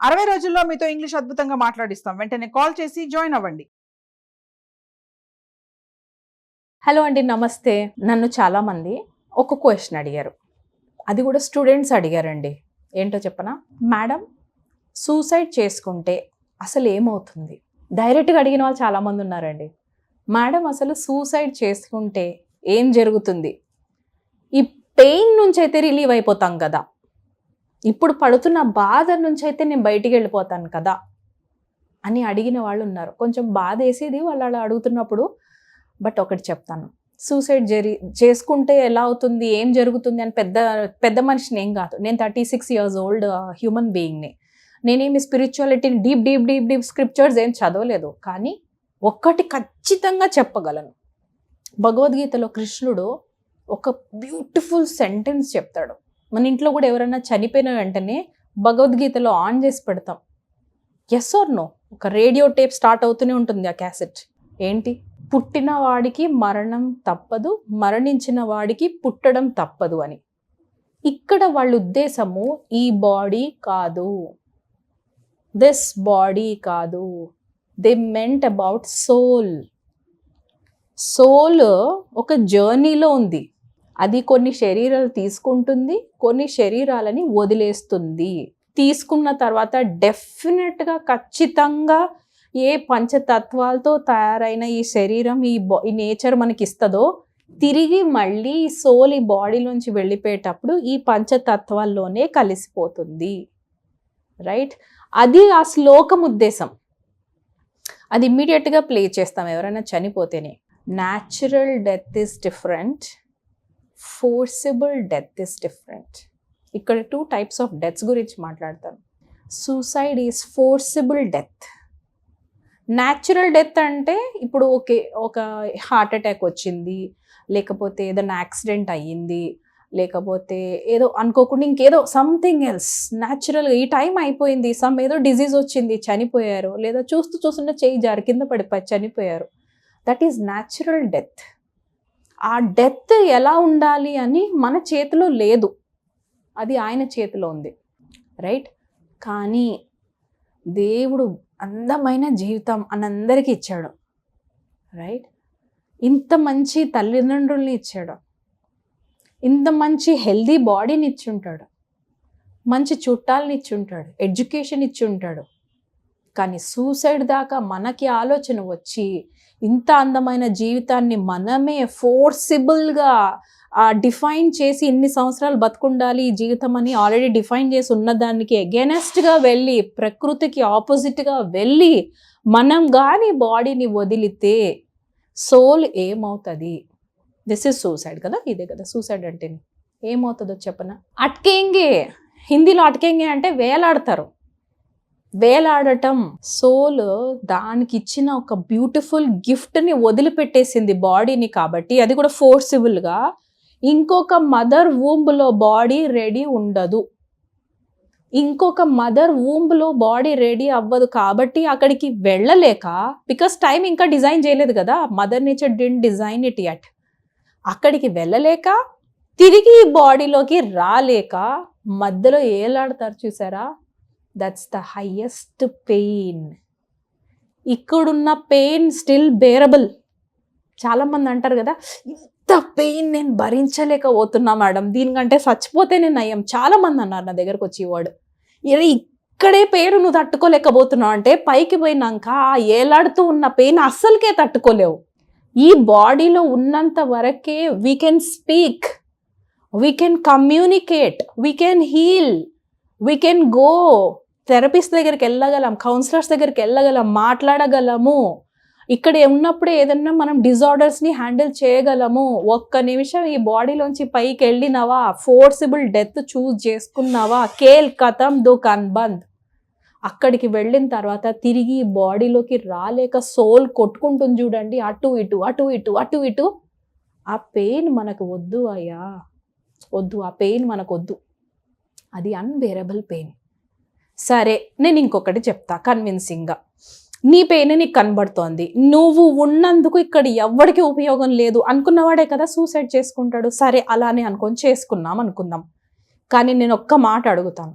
60 రోజుల్లో మీతో ఇంగ్లీష్ అద్భుతంగా మాట్లాడిస్తాం. వెంటనే కాల్ చేసి జాయిన్ అవ్వండి. హలో అండి, నమస్తే. నన్ను చాలామంది ఒక క్వశ్చన్ అడిగారు. అది కూడా స్టూడెంట్స్ అడిగారండి. ఏంటో చెప్పనా? మేడం, సూసైడ్ చేసుకుంటే అసలు ఏమవుతుంది? డైరెక్ట్గా అడిగిన వాళ్ళు చాలామంది ఉన్నారండి. మేడం, అసలు సూసైడ్ చేసుకుంటే ఏం జరుగుతుంది? ఈ పెయిన్ నుంచి అయితే రిలీవ్ అయిపోతాం కదా, ఇప్పుడు పడుతున్న బాధ నుంచి అయితే నేను బయటికి వెళ్ళిపోతాను కదా అని అడిగిన వాళ్ళు ఉన్నారు. కొంచెం బాధ వేసేది వాళ్ళు అలా అడుగుతున్నప్పుడు. బట్ ఒకటి చెప్తాను, సూసైడ్ చేసుకుంటే ఎలా అవుతుంది, ఏం జరుగుతుంది అని పెద్ద మనిషిని ఏం కాదు. నేను 36 years old హ్యూమన్ బీయింగ్ని. నేనేమి స్పిరిచువాలిటీని డీప్ స్క్రిప్చర్స్ ఏం చదవలేదు. కానీ ఒక్కటి ఖచ్చితంగా చెప్పగలను. భగవద్గీతలో కృష్ణుడు ఒక బ్యూటిఫుల్ సెంటెన్స్ చెప్తాడు. మన ఇంట్లో కూడా ఎవరైనా చనిపోయిన వెంటనే భగవద్గీతలో ఆన్ చేసి పెడతాం. Yes or no? ఒక రేడియో టేప్ స్టార్ట్ అవుతూనే ఉంటుంది ఆ క్యాసెట్. ఏంటి? పుట్టిన వాడికి మరణం తప్పదు, మరణించిన వాడికి పుట్టడం తప్పదు అని. ఇక్కడ వాళ్ళ ఉద్దేశము ఈ బాడీ కాదు, దిస్ బాడీ కాదు. They meant about soul. Soul ఒక జర్నీలో ఉంది. అది కొన్ని శరీరాలు తీసుకుంటుంది, కొన్ని శరీరాలని వదిలేస్తుంది. తీసుకున్న తర్వాత డెఫినెట్గా ఖచ్చితంగా ఏ పంచతత్వాలతో తయారైన ఈ శరీరం, ఈ నేచర్ మనకి ఇస్తుందో, తిరిగి మళ్ళీ ఈ సోల్ ఈ బాడీలోంచి వెళ్ళిపోయేటప్పుడు ఈ పంచతత్వాల్లోనే కలిసిపోతుంది. రైట్? అది ఆ శ్లోకం ఉద్దేశం. అది ఇమ్మీడియట్గా ప్లే చేస్తాం ఎవరైనా చనిపోతేనే. Natural death is different, forcible death is different. ఇక్కడ 2 types ఆఫ్ డెత్స్ గురించి మాట్లాడతాను. Suicide is forcible death. Natural death అంటే ఇప్పుడు ఒక హార్ట్ అటాక్ వచ్చింది, లేకపోతే ఏదైనా యాక్సిడెంట్ అయ్యింది, లేకపోతే ఏదో అనుకోకుండా ఇంకేదో సంథింగ్ ఎల్స్ న్యాచురల్గా ఈ టైం అయిపోయింది, ఏదో డిజీజ్ వచ్చింది, చనిపోయారు, లేదా చూస్తుంటే చేయి జారి కింద పడిపోయి చనిపోయారు. That is natural death. ఆ డెత్ ఎలా ఉండాలి అని మన చేతిలో లేదు, అది ఆయన చేతిలో ఉంది. రైట్? కానీ దేవుడు అందమైన జీవితం అనందరికీ ఇచ్చాడు. రైట్? ఇంత మంచి తల్లిదండ్రుల్ని ఇచ్చాడు, ఇంత మంచి హెల్దీ బాడీని ఇచ్చుంటాడు, మంచి చుట్టాలని ఇచ్చుంటాడు, ఎడ్యుకేషన్ ఇచ్చుంటాడు. కానీ సూసైడ్ దాకా మనకి ఆలోచన వచ్చి ఇంత అందమైన జీవితాన్ని మనమే ఫోర్సిబుల్గా డిఫైన్ చేసి ఇన్ని సంవత్సరాలు బతుకుండాలి ఈ జీవితం అని ఆల్రెడీ డిఫైన్ చేసి ఉన్నదానికి ఎగెనెస్ట్గా వెళ్ళి, ప్రకృతికి ఆపోజిట్గా వెళ్ళి మనం కానీ బాడీని వదిలితే సోల్ ఏమవుతుంది? దిస్ ఇస్ సూసైడ్ కదా, ఇదే కదా సూసైడ్ అంటే. ఏమవుతుందో చెప్పనా? అట్కేంగే, హిందీలో అట్కేంగే అంటే వేలాడతారు. వేలాడటం. సోల్ దానికి ఇచ్చిన ఒక బ్యూటిఫుల్ గిఫ్ట్ని వదిలిపెట్టేసింది బాడీని, కాబట్టి అది కూడా ఫోర్సిబుల్గా. ఇంకొక మదర్ వూంబ్లో బాడీ రెడీ ఉండదు, ఇంకొక మదర్ వూంబ్లో బాడీ రెడీ అవ్వదు. కాబట్టి అక్కడికి వెళ్ళలేక, బికాస్ టైం ఇంకా డిజైన్ చేయలేదు కదా, mother nature didn't design it at. అక్కడికి వెళ్ళలేక, తిరిగి బాడీలోకి రాలేక మధ్యలో ఏలాడతారు చూసారా? That's the highest pain. ఇక్కడున్న పెయిన్ స్టిల్ బేరబుల్. చాలామంది అంటారు కదా, ఇంత పెయిన్ నేను భరించలేకపోతున్నా మేడం, దీనికంటే చచ్చిపోతే నేను నయ్యం. చాలామంది అన్నారు నా దగ్గరకు వచ్చి వాడు, ఇక్కడే పెయిన్ నువ్వు తట్టుకోలేకపోతున్నావు అంటే పైకి పోయినాక ఆ ఏలాడుతూ ఉన్న పెయిన్ అస్సలకే తట్టుకోలేవు. ఈ బాడీలో ఉన్నంత వరకే we can speak, we can communicate, we can heal, we can go therapist దగ్గరికి వెళ్ళగలం, కౌన్సిలర్స్ దగ్గరికి వెళ్ళగలం, మాట్లాడగలము. ఇక్కడ ఉన్నప్పుడే ఏదన్నా మనం డిజార్డర్స్ని హ్యాండిల్ చేయగలము. ఒక్క నిమిషం ఈ బాడీలోంచి పైకి వెళ్ళినవా, ఫోర్సిబుల్ డెత్ చూస్ చేసుకున్నావా, కేల్ కథం దుకాన్ బంద్. అక్కడికి వెళ్ళిన తర్వాత తిరిగి బాడీలోకి రాలేక సోల్ కొట్టుకుంటుంది చూడండి, అటు ఇటు అటు ఇటు అటు ఇటు. ఆ పెయిన్ మనకు వద్దు అయ్యా, వద్దు, ఆ పెయిన్ మనకు వద్దు. అది అన్బేరబుల్ పెయిన్. సరే, నేను ఇంకొకటి చెప్తా కన్విన్సింగ్గా. నీ పెయిన్ నీకు కనబడుతోంది, నువ్వు ఉన్నందుకు ఇక్కడ ఎవ్వడికి ఉపయోగం లేదు అనుకున్నవాడే కదా సూసైడ్ చేసుకుంటాడు. సరే, అలానే చేసుకున్నాం అనుకుందాం. కానీ నేను ఒక్క మాట అడుగుతాను,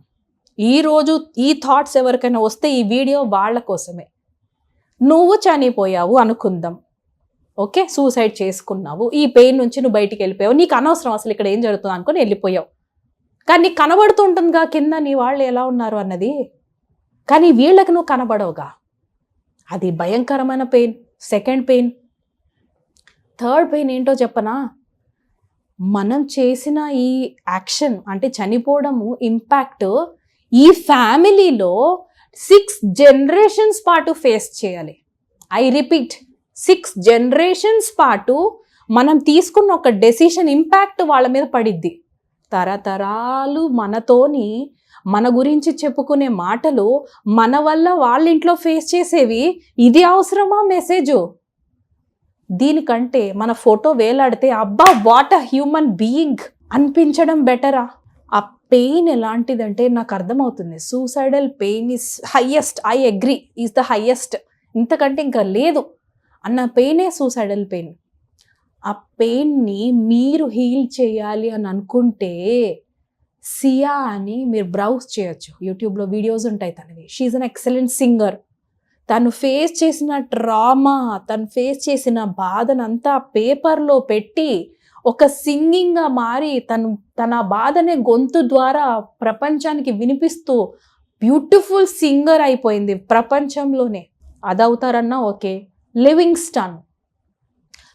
ఈరోజు ఈ థాట్స్ ఎవరికైనా వస్తే ఈ వీడియో వాళ్ళ కోసమే. నువ్వు చనిపోయావు అనుకుందాం, ఓకే, సూసైడ్ చేసుకున్నావు, ఈ పెయిన్ నుంచి నువ్వు బయటికి వెళ్ళిపోయావు, నీకు అనవసరం అసలు ఇక్కడ ఏం జరుగుతుంది అనుకుని వెళ్ళిపోయావు. కానీ నీకు కనబడుతూ ఉంటుందిగా కింద నీ వాళ్ళు ఎలా ఉన్నారు అన్నది, కానీ వీళ్ళకి నువ్వు కనబడవుగా. అది భయంకరమైన pain. Second pain. Third pain ఏంటో చెప్పనా? మనం చేసిన ఈ యాక్షన్ అంటే చనిపోవడము ఇంపాక్ట్ ఈ ఫ్యామిలీలో 6 generations పాటు ఫేస్ చేయాలి. ఐ రిపీట్, 6 generations పాటు మనం తీసుకున్న ఒక డెసిషన్ ఇంపాక్ట్ వాళ్ళ మీద పడిద్ది. తరతరాలు మనతోని మన గురించి చెప్పుకునే మాటలు, మన వల్ల వాళ్ళ ఇంట్లో ఫేస్ చేసేవి. ఇది అవసరమా మెసేజు? దీనికంటే మన ఫోటో వేలాడితే అబ్బా వాట్ అ హ్యూమన్ బీయింగ్ అనిపించడం బెటరా? ఆ పెయిన్ ఎలాంటిదంటే నాకు అర్థమవుతుంది. Suicidal pain is highest, I agree, is the highest. ఇంతకంటే ఇంకా లేదు అన్న పెయినే సూసైడల్ పెయిన్. ఆ పెయిన్ని మీరు హీల్ చేయాలి అని అనుకుంటే సియా అని మీరు బ్రౌజ్ చేయొచ్చు. యూట్యూబ్లో వీడియోస్ ఉంటాయి తనవి. She's an excellent singer. తను ఫేస్ చేసిన ట్రామా, తను ఫేస్ చేసిన బాధనంతా పేపర్లో పెట్టి ఒక సింగింగ్గా మారి తన బాధనే గొంతు ద్వారా ప్రపంచానికి వినిపిస్తూ బ్యూటిఫుల్ సింగర్ అయిపోయింది ప్రపంచంలోనే. అదవుతారన్నా ఓకే. లివింగ్స్టన్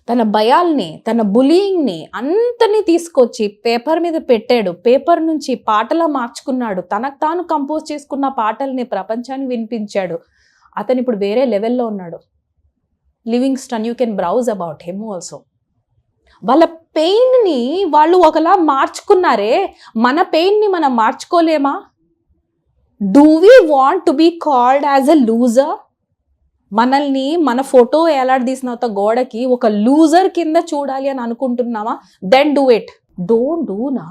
తన భయాల్ని, తన బులియింగ్ని అంతని తీసుకొచ్చి పేపర్ మీద పెట్టాడు. పేపర్ నుంచి పాటలా మార్చుకున్నాడు. తనకు తాను కంపోజ్ చేసుకున్న పాటల్ని ప్రపంచానికి వినిపించాడు. అతను ఇప్పుడు వేరే లెవెల్లో ఉన్నాడు. Livingston, you can browse about him also. వాళ్ళ పెయిన్ని వాళ్ళు ఒకలా మార్చుకున్నారే, మన పెయిన్ని మనం మార్చుకోలేమా? Do we want to be called as a loser? మనల్ని మన ఫోటో ఎలాడదీసిన గోడకి ఒక లూజర్ కింద చూడాలి అని అనుకుంటున్నామా? Then do it. Don't do నా.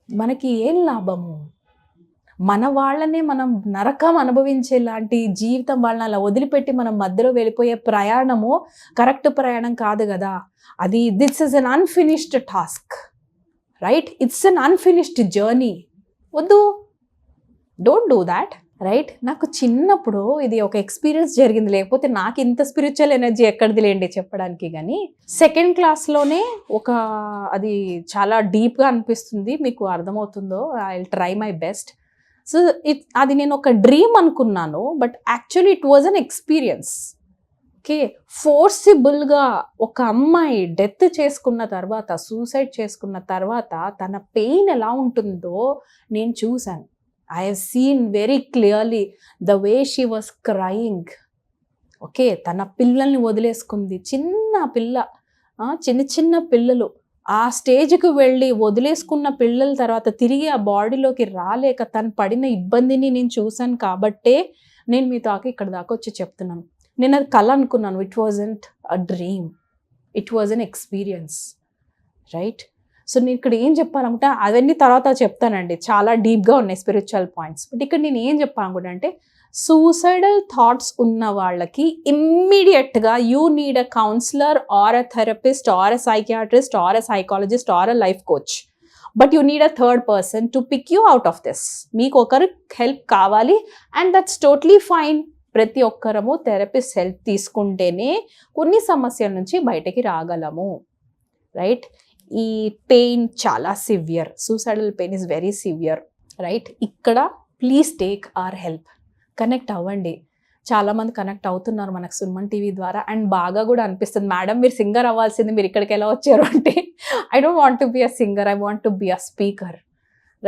మనకి ఏం లాభము? మన వాళ్ళనే మనం నరకం అనుభవించేలాంటి జీవితం వాళ్ళని అలా వదిలిపెట్టి మనం మధ్యలో వెళ్ళిపోయే ప్రయాణము కరెక్ట్ ప్రయాణం కాదు కదా. అది this is an unfinished task, right? It's an unfinished journey. వద్దు, డోంట్ డూ దాట్, రైట్? నాకు చిన్నప్పుడు ఇది ఒక ఎక్స్పీరియన్స్ జరిగింది, లేకపోతే నాకు ఇంత స్పిరిచువల్ ఎనర్జీ ఎక్కడిది లేండి చెప్పడానికి. కానీ 2nd క్లాస్లోనే అది చాలా డీప్గా అనిపిస్తుంది. మీకు అర్థమవుతుందో? I will try my best. So అది నేను ఒక డ్రీమ్ అనుకున్నాను, but actually it was an experience. Okay, ఫోర్సిబుల్గా ఒక అమ్మాయి డెత్ చేసుకున్న తర్వాత, సూసైడ్ చేసుకున్న తర్వాత తన పెయిన్ ఎలా ఉంటుందో నేను చూశాను. I have seen very clearly the way she was crying. Okay, తన పిల్లల్ని వదిలేసుకుంది. చిన్న పిల్ల, చిన్న పిల్లలు ఆ స్టేజ్కి వెళ్ళి వదిలేసుకున్న పిల్లల తర్వాత తిరిగి ఆ బాడీలోకి రాలేక తను పడిన ఇబ్బందిని నేను చూశాను. కాబట్టే నేను మీతో ఇక్కడ దాకా వచ్చి చెప్తున్నాను. నేను అది కళ అనుకున్నాను. It wasn't a dream, it was an experience, right? So నేను ఇక్కడ ఏం చెప్పాలనుకుంటే అవన్నీ తర్వాత చెప్తానండి, చాలా డీప్గా ఉన్నాయి స్పిరిచువల్ పాయింట్స్. బట్ ఇక్కడ నేను ఏం చెప్పాలనుకుంటా అంటే సూసైడల్ థాట్స్ ఉన్న వాళ్ళకి ఇమ్మీడియట్గా you need a counsellor or a therapist or a psychiatrist or a psychologist or a life coach. But you need a third person to pick you out of this. మీకు ఒకరు help కావాలి and that's totally fine. ప్రతి ఒక్కరము therapist help తీసుకుంటేనే కొన్ని సమస్యల నుంచి బయటకి రాగలము, రైట్? ఈ పెయిన్ చాలా severe. Suicidal pain is very severe, right? ఇక్కడ please take our help. Connect అవ్వండి. చాలామంది కనెక్ట్ అవుతున్నారు మనకు సుమన్ టీవీ ద్వారా. అండ్ బాగా కూడా అనిపిస్తుంది, మేడం మీరు సింగర్ అవ్వాల్సింది, మీరు ఇక్కడికి ఎలా వచ్చారు అంటే I don't want to be a singer, I want to be a speaker,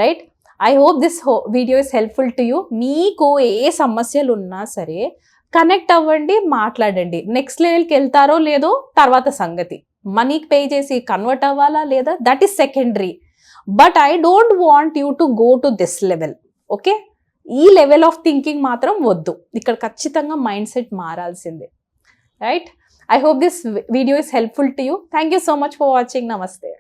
right? I hope this video is helpful to you. మీకు ఏ సమస్యలు ఉన్నా సరే కనెక్ట్ అవ్వండి, మాట్లాడండి. నెక్స్ట్ లెవెల్కి వెళ్తారో లేదో తర్వాత సంగతి. మనీకి పే చేసి కన్వర్ట్ అవ్వాలా లేదా, that is secondary. But I don't want you to go to this level, okay? ఈ లెవెల్ ఆఫ్ థింకింగ్ మాత్రం వద్దు. ఇక్కడ ఖచ్చితంగా మైండ్ సెట్ మారాల్సిందే, right? I hope this video is helpful to you. Thank you so much for watching. నమస్తే.